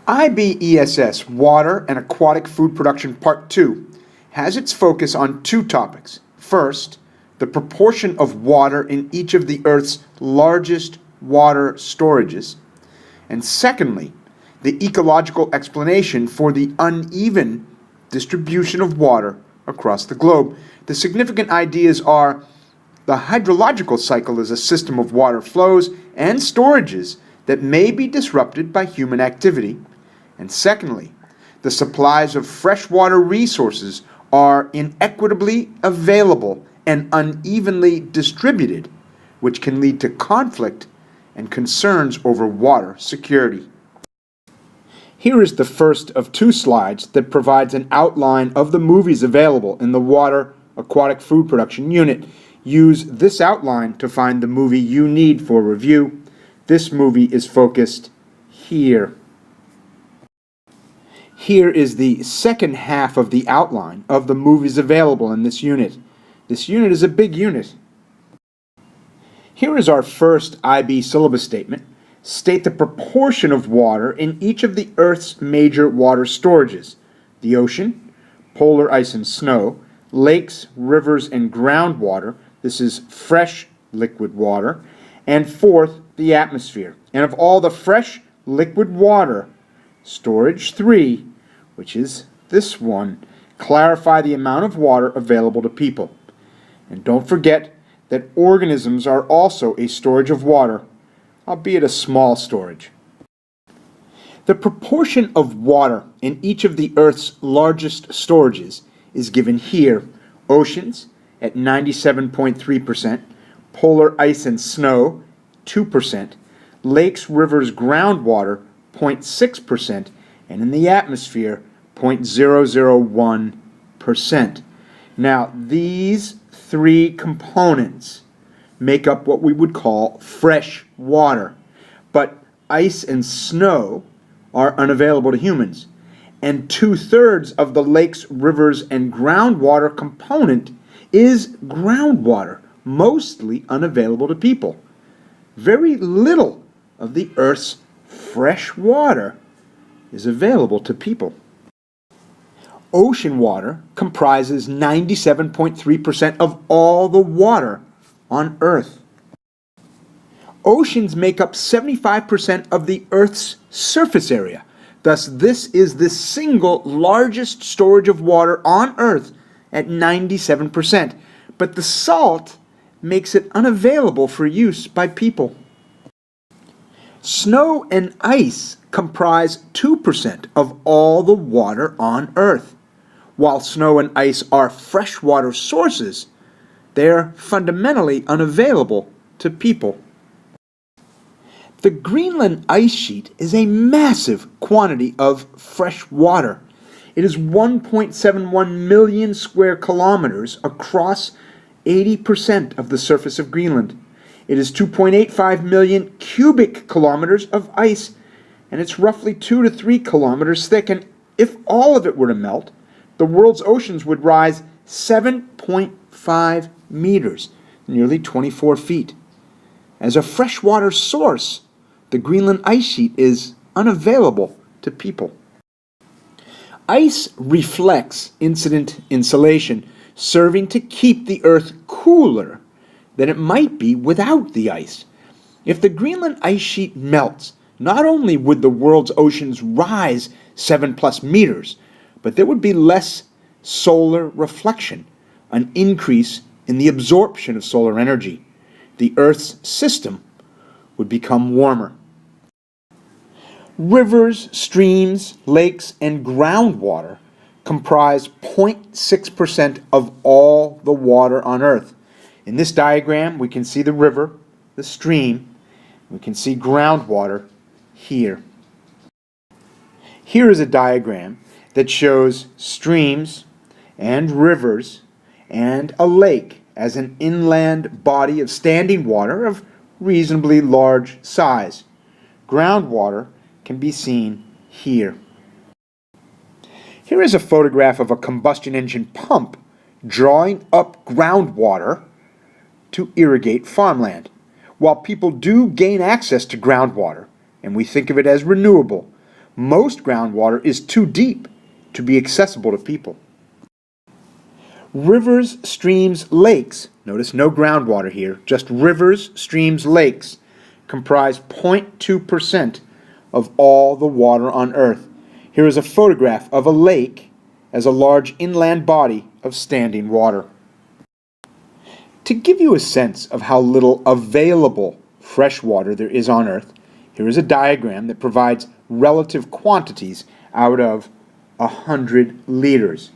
IBESS, Water and Aquatic Food Production Part 2, has its focus on two topics. First, the proportion of water in each of the Earth's largest water storages. And secondly, the ecological explanation for the uneven distribution of water across the globe. The significant ideas are: the hydrological cycle is a system of water flows and storages that may be disrupted by human activity. And secondly, the supplies of freshwater resources are inequitably available and unevenly distributed, which can lead to conflict and concerns over water security. Here is the first of two slides that provides an outline of the movies available in the Water Aquatic Food Production Unit. Use this outline to find the movie you need for review. This movie is focused here. Here is the second half of the outline of the movies available in this unit. This unit is a big unit. Here is our first IB syllabus statement. State the proportion of water in each of the Earth's major water storages: the ocean, polar ice and snow, lakes, rivers, and groundwater. This is fresh liquid water. And fourth, the atmosphere. And of all the fresh liquid water, storage 3, which is this one, clarify the amount of water available to people. And don't forget that organisms are also a storage of water, albeit a small storage. The proportion of water in each of the Earth's largest storages is given here: oceans at 97.3%, polar ice and snow 2%, lakes, rivers, groundwater 0.6%, and in the atmosphere 0.001%. Now, these three components make up what we would call fresh water, but ice and snow are unavailable to humans, and 2/3 of the lakes, rivers, and groundwater component is groundwater, mostly unavailable to people. Very little of the Earth's fresh water is available to people. Ocean water comprises 97.3% of all the water on Earth. Oceans make up 75% of the Earth's surface area. Thus, this is the single largest storage of water on Earth at 97%. But the salt makes it unavailable for use by people. Snow and ice comprise 2% of all the water on Earth. While snow and ice are freshwater sources, they are fundamentally unavailable to people. The Greenland ice sheet is a massive quantity of fresh water. It is 1.71 million square kilometers across 80% of the surface of Greenland. It is 2.85 million cubic kilometers of ice, and it's roughly 2 to 3 kilometers thick. And if all of it were to melt, the world's oceans would rise 7.5 meters, nearly 24 feet. As a freshwater source, the Greenland ice sheet is unavailable to people. Ice reflects incident insulation, serving to keep the Earth cooler than it might be without the ice. If the Greenland ice sheet melts, not only would the world's oceans rise 7+ meters, but there would be less solar reflection, an increase in the absorption of solar energy. The Earth's system would become warmer. Rivers, streams, lakes, and groundwater comprise 0.6% of all the water on Earth. In this diagram, we can see the river, the stream. We can see groundwater here. Here is a diagram that shows streams and rivers and a lake as an inland body of standing water of reasonably large size. Groundwater can be seen here. Here is a photograph of a combustion engine pump drawing up groundwater to irrigate farmland. While people do gain access to groundwater, and we think of it as renewable, Most groundwater is too deep to be accessible to people. Rivers, streams, lakes, notice no groundwater here, just rivers, streams, lakes, comprise 0.2% of all the water on Earth. Here is a photograph of a lake as a large inland body of standing water. To give you a sense of how little available fresh water there is on Earth, here is a diagram that provides relative quantities out of 100 liters.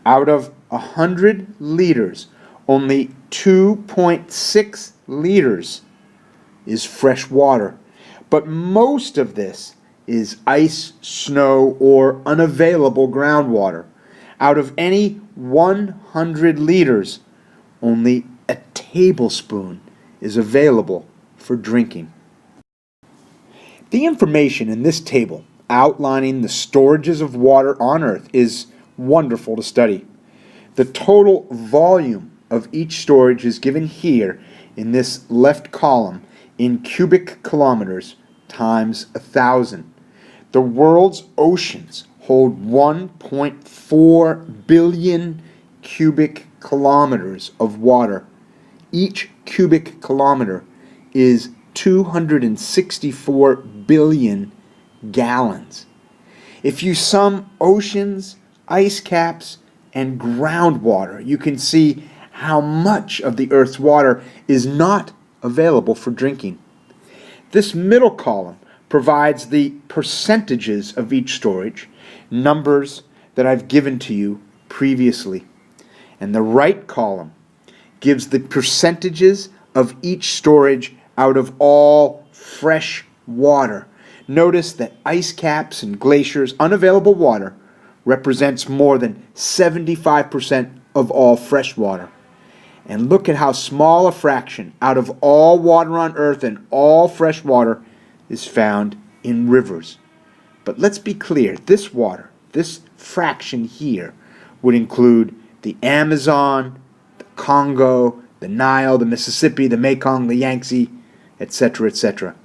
Out of 100 liters, only 2.6 liters is fresh water. But most of this is ice, snow, or unavailable groundwater. Out of any 100 liters, only a tablespoon is available for drinking. The information in this table outlining the storages of water on Earth is wonderful to study. The total volume of each storage is given here in this left column in cubic kilometers times 1,000. The world's oceans hold 1.4 billion cubic kilometers of water. Each cubic kilometer is 264 billion gallons. If you sum oceans, ice caps, and groundwater, you can see how much of the Earth's water is not available for drinking. This middle column provides the percentages of each storage, numbers that I've given to you previously. And the right column gives the percentages of each storage out of all fresh water. Notice that ice caps and glaciers, unavailable water, represents more than 75% of all fresh water. And look at how small a fraction out of all water on Earth and all fresh water is found in rivers. But let's be clear, this water, this fraction here, would include the Amazon, the Congo, the Nile, the Mississippi, the Mekong, the Yangtze, etc., etc.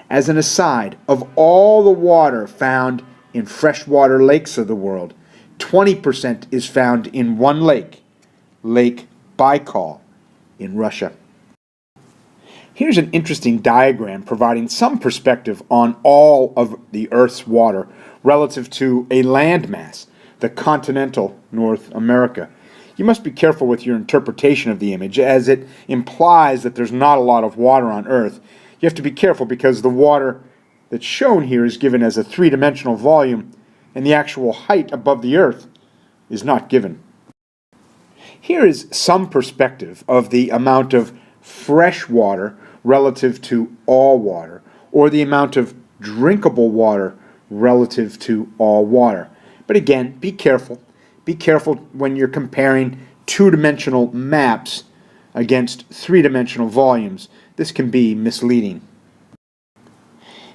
As an aside, of all the water found in freshwater lakes of the world, 20% is found in one lake, Lake Baikal in Russia. Here's an interesting diagram providing some perspective on all of the Earth's water relative to a landmass, the continental North America. You must be careful with your interpretation of the image, as it implies that there's not a lot of water on Earth. You have to be careful because the water that's shown here is given as a three-dimensional volume, and the actual height above the Earth is not given. Here is some perspective of the amount of fresh water relative to all water, or the amount of drinkable water relative to all water. But again, be careful. Be careful when you're comparing two-dimensional maps against three-dimensional volumes. This can be misleading.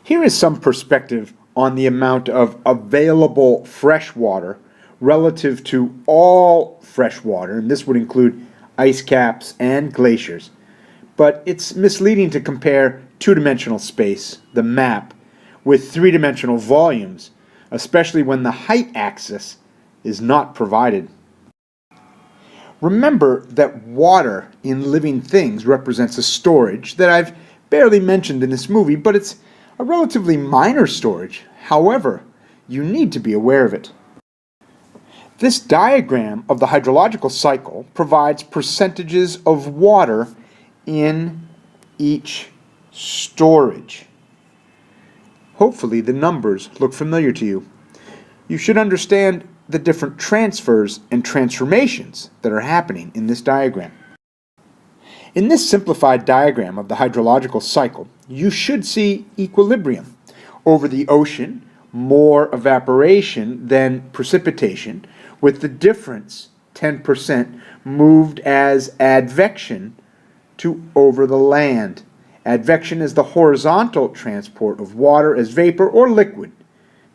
Here is some perspective on the amount of available fresh water relative to all fresh water, and this would include ice caps and glaciers. But it's misleading to compare two-dimensional space, the map, with three-dimensional volumes, especially when the height axis is not provided. Remember that water in living things represents a storage that I've barely mentioned in this movie, but it's a relatively minor storage. However, you need to be aware of it. This diagram of the hydrological cycle provides percentages of water in each storage. Hopefully the numbers look familiar to you. You should understand the different transfers and transformations that are happening in this diagram. In this simplified diagram of the hydrological cycle, you should see equilibrium. Over the ocean, more evaporation than precipitation, with the difference, 10%, moved as advection to over the land. Advection is the horizontal transport of water as vapor or liquid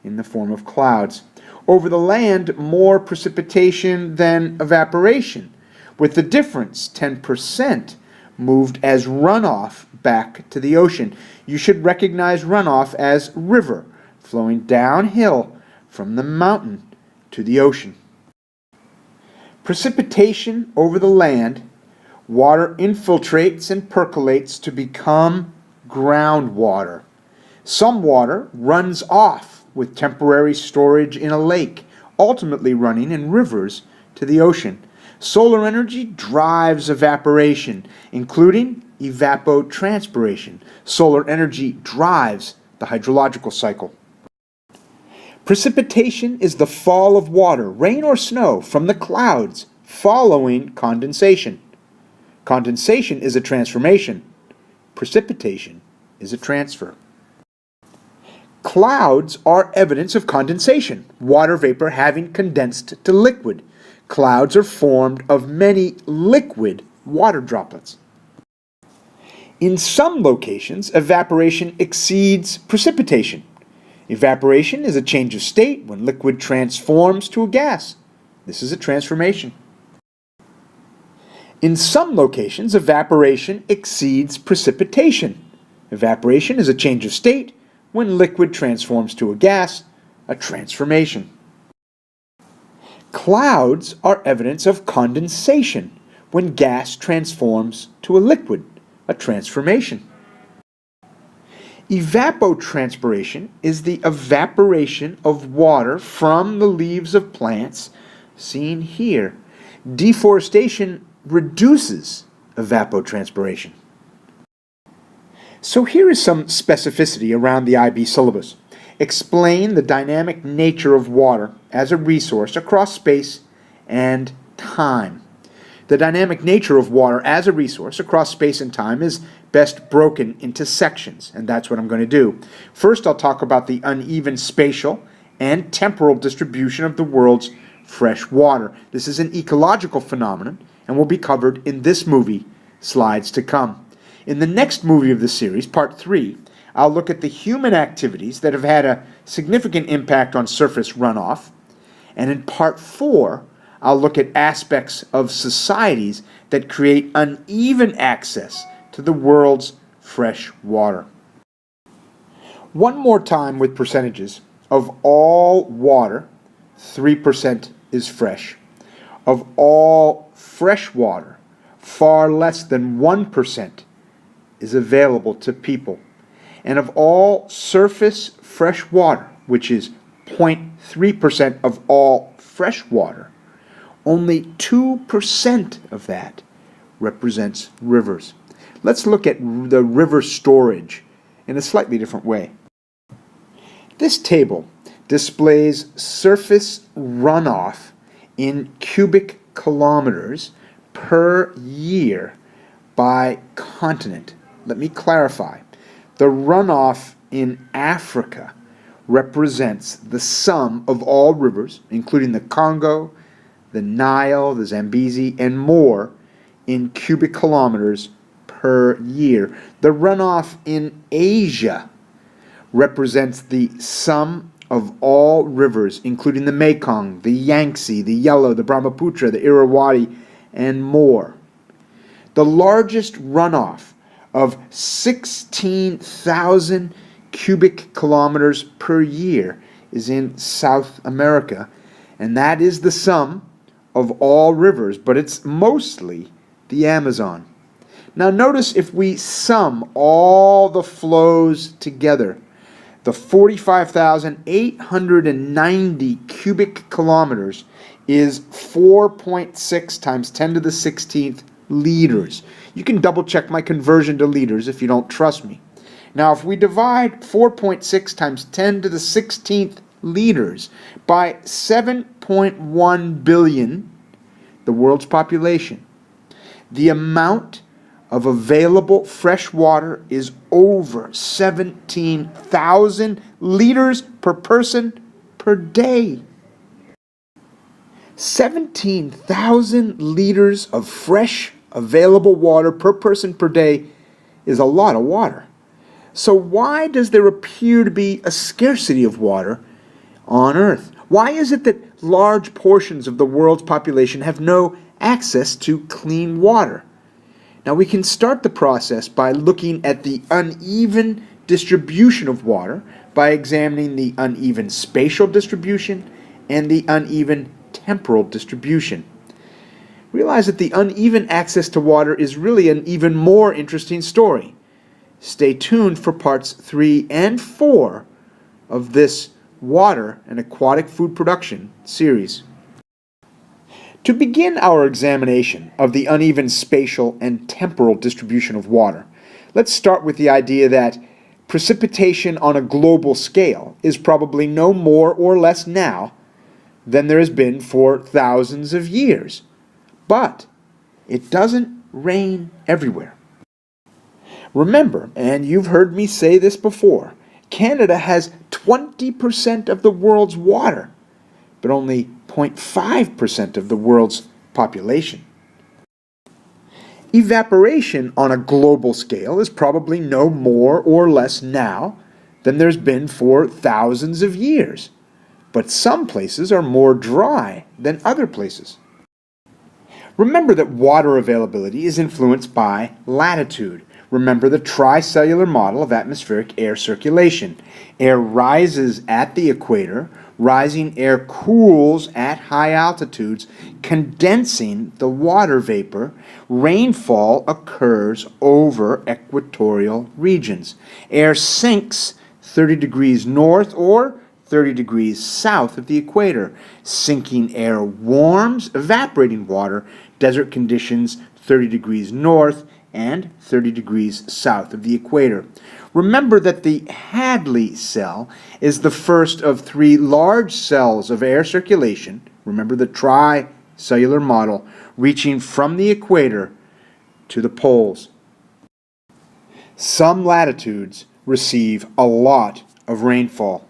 in the form of clouds. Over the land, more precipitation than evaporation, with the difference, 10%, moved as runoff back to the ocean. You should recognize runoff as river, flowing downhill from the mountain to the ocean. Precipitation over the land, water infiltrates and percolates to become groundwater. Some water runs off with temporary storage in a lake, ultimately running in rivers to the ocean. Solar energy drives evaporation, including evapotranspiration. Solar energy drives the hydrological cycle. Precipitation is the fall of water, rain or snow, from the clouds following condensation. Condensation is a transformation. Precipitation is a transfer. Clouds are evidence of condensation, water vapor having condensed to liquid. Clouds are formed of many liquid water droplets. In some locations, evaporation exceeds precipitation. Evaporation is a change of state when liquid transforms to a gas. This is a transformation. In some locations, evaporation exceeds precipitation. Evaporation is a change of state when liquid transforms to a gas, a transformation. Clouds are evidence of condensation when gas transforms to a liquid, a transformation. Evapotranspiration is the evaporation of water from the leaves of plants, seen here. Deforestation reduces evapotranspiration. So here is some specificity around the IB syllabus. Explain the dynamic nature of water as a resource across space and time. The dynamic nature of water as a resource across space and time is best broken into sections, and that's what I'm going to do. First, I'll talk about the uneven spatial and temporal distribution of the world's fresh water. This is an ecological phenomenon and will be covered in this movie, slides to come. In the next movie of the series, Part 3, I'll look at the human activities that have had a significant impact on surface runoff, and in Part 4, I'll look at aspects of societies that create uneven access to the world's fresh water. One more time with percentages. Of all water, 3% is fresh. Of all fresh water, far less than 1% is available to people. And of all surface fresh water, which is 0.3% of all fresh water, only 2% of that represents rivers. Let's look at the river storage in a slightly different way. This table displays surface runoff in cubic kilometers per year by continent. Let me clarify. The runoff in Africa represents the sum of all rivers, including the Congo, the Nile, the Zambezi, and more, in cubic kilometers per year. The runoff in Asia represents the sum of all rivers, including the Mekong, the Yangtze, the Yellow, the Brahmaputra, the Irrawaddy, and more. The largest runoff of 16,000 cubic kilometers per year is in South America, and that is the sum of all rivers, but it's mostly the Amazon. Now notice if we sum all the flows together, the 45,890 cubic kilometers is 4.6 times 10 to the 16th liters. You can double check my conversion to liters if you don't trust me. Now if we divide 4.6 times 10 to the 16th liters by 7.1 billion, the world's population, the amount of available fresh water is over 17,000 liters per person per day. 17,000 liters of fresh available water per person per day is a lot of water. So why does there appear to be a scarcity of water on Earth? Why is it that large portions of the world's population have no access to clean water? Now we can start the process by looking at the uneven distribution of water by examining the uneven spatial distribution and the uneven temporal distribution. Realize that the uneven access to water is really an even more interesting story. Stay tuned for parts 3 and 4 of this water and aquatic food production series. To begin our examination of the uneven spatial and temporal distribution of water, let's start with the idea that precipitation on a global scale is probably no more or less now than there has been for thousands of years. But it doesn't rain everywhere. Remember, and you've heard me say this before, Canada has 20% of the world's water, but only 0.5% of the world's population. Evaporation on a global scale is probably no more or less now than there's been for thousands of years, but some places are more dry than other places. Remember that water availability is influenced by latitude. Remember the tricellular model of atmospheric air circulation. Air rises at the equator, rising air cools at high altitudes, condensing the water vapor. Rainfall occurs over equatorial regions. Air sinks 30 degrees north or 30 degrees south of the equator. Sinking air warms evaporating water, desert conditions 30 degrees north and 30 degrees south of the equator. Remember that the Hadley cell is the first of 3 large cells of air circulation, remember the tricellular model, reaching from the equator to the poles. Some latitudes receive a lot of rainfall.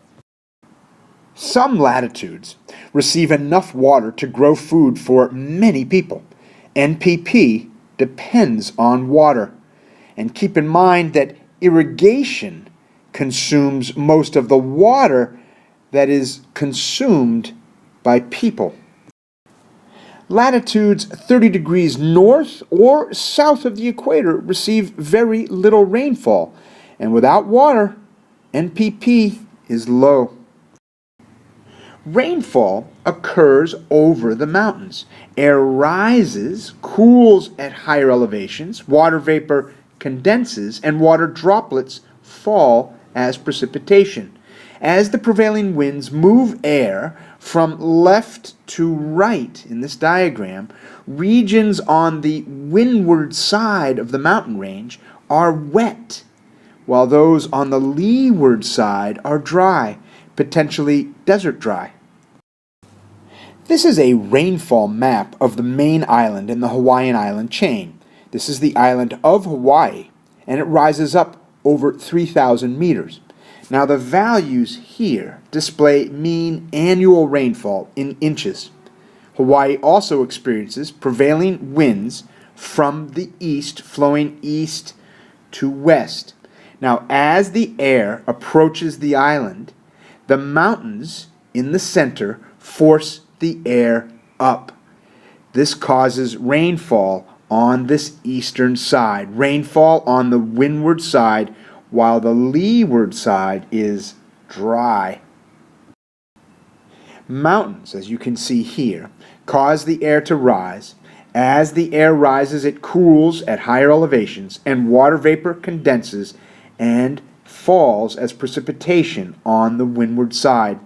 Some latitudes receive enough water to grow food for many people. NPP depends on water. And keep in mind that irrigation consumes most of the water that is consumed by people. Latitudes 30 degrees north or south of the equator receive very little rainfall, and without water, NPP is low. Rainfall occurs over the mountains. Air rises, cools at higher elevations, water vapor condenses, and water droplets fall as precipitation. As the prevailing winds move air from left to right in this diagram, regions on the windward side of the mountain range are wet, while those on the leeward side are dry, potentially desert dry. This is a rainfall map of the main island in the Hawaiian island chain. This is the island of Hawaii, and it rises up over 3,000 meters. Now the values here display mean annual rainfall in inches. Hawaii also experiences prevailing winds from the east flowing east to west. Now as the air approaches the island, the mountains in the center force the air up. This causes rainfall on this eastern side, rainfall on the windward side, while the leeward side is dry. Mountains, as you can see here, cause the air to rise. As the air rises, it cools at higher elevations, and water vapor condenses and falls as precipitation on the windward side.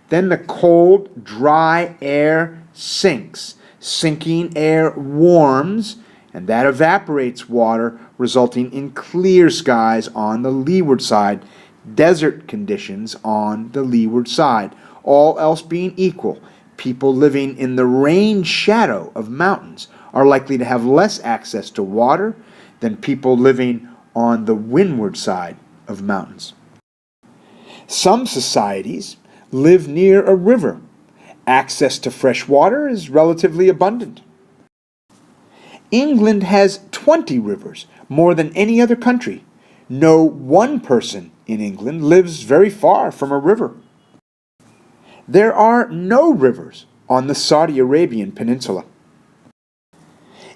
Then the cold, dry air sinks. Sinking air warms, and that evaporates water, resulting in clear skies on the leeward side, desert conditions on the leeward side. All else being equal, people living in the rain shadow of mountains are likely to have less access to water than people living on the windward side of mountains. Some societies live near a river. Access to fresh water is relatively abundant. England has 20 rivers, more than any other country. No one person in England lives very far from a river. There are no rivers on the Saudi Arabian peninsula.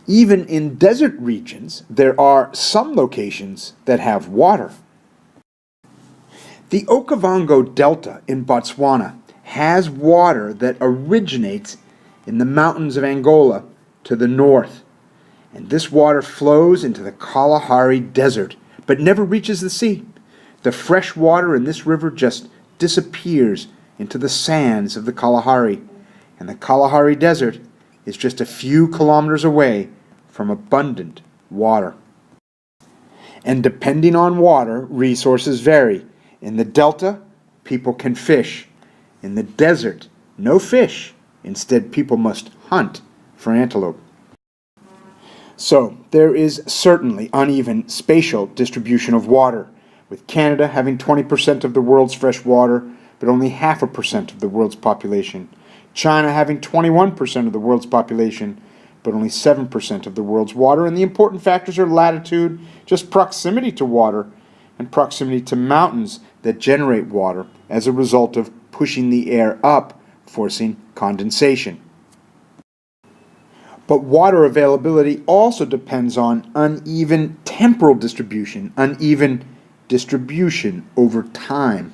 Even in desert regions, there are some locations that have water. The Okavango Delta in Botswana has water that originates in the mountains of Angola to the north, and this water flows into the Kalahari Desert but never reaches the sea. The fresh water in this river just disappears into the sands of the Kalahari, and the Kalahari Desert is just a few kilometers away from abundant water. And depending on water, resources vary. In the delta, people can fish. In the desert, no fish. Instead, people must hunt for antelope. So, there is certainly uneven spatial distribution of water, with Canada having 20% of the world's fresh water, but only 0.5% of the world's population. China having 21% of the world's population, but only 7% of the world's water. And the important factors are latitude, just proximity to water, and proximity to mountains that generate water as a result of pushing the air up, forcing condensation. But water availability also depends on uneven temporal distribution, uneven distribution over time.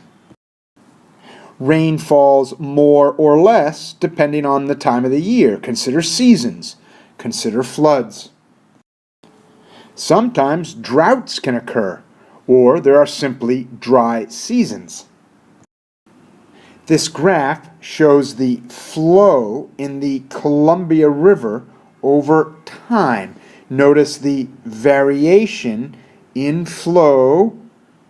Rain falls more or less depending on the time of the year. Consider seasons. Consider floods. Sometimes droughts can occur, or there are simply dry seasons. This graph shows the flow in the Columbia River over time. Notice the variation in flow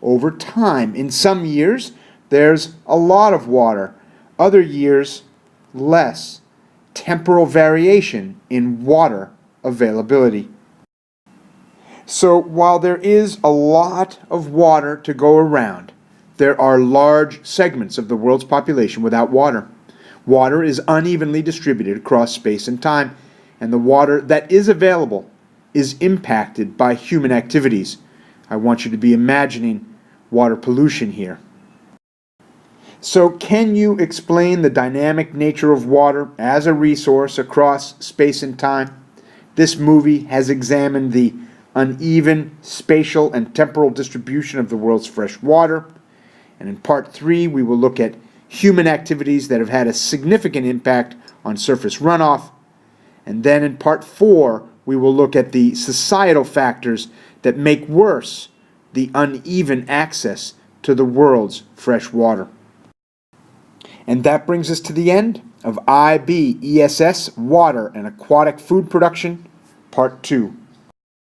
over time. In some years, there's a lot of water. Other years, less. Temporal variation in water availability. So while there is a lot of water to go around, there are large segments of the world's population without water. Water is unevenly distributed across space and time, and the water that is available is impacted by human activities. I want you to be imagining water pollution here. So, can you explain the dynamic nature of water as a resource across space and time? This movie has examined the uneven spatial and temporal distribution of the world's fresh water. And in part 3, we will look at human activities that have had a significant impact on surface runoff. And then in part 4, we will look at the societal factors that make worse the uneven access to the world's fresh water. And that brings us to the end of IB ESS Water and Aquatic Food Production, Part 2.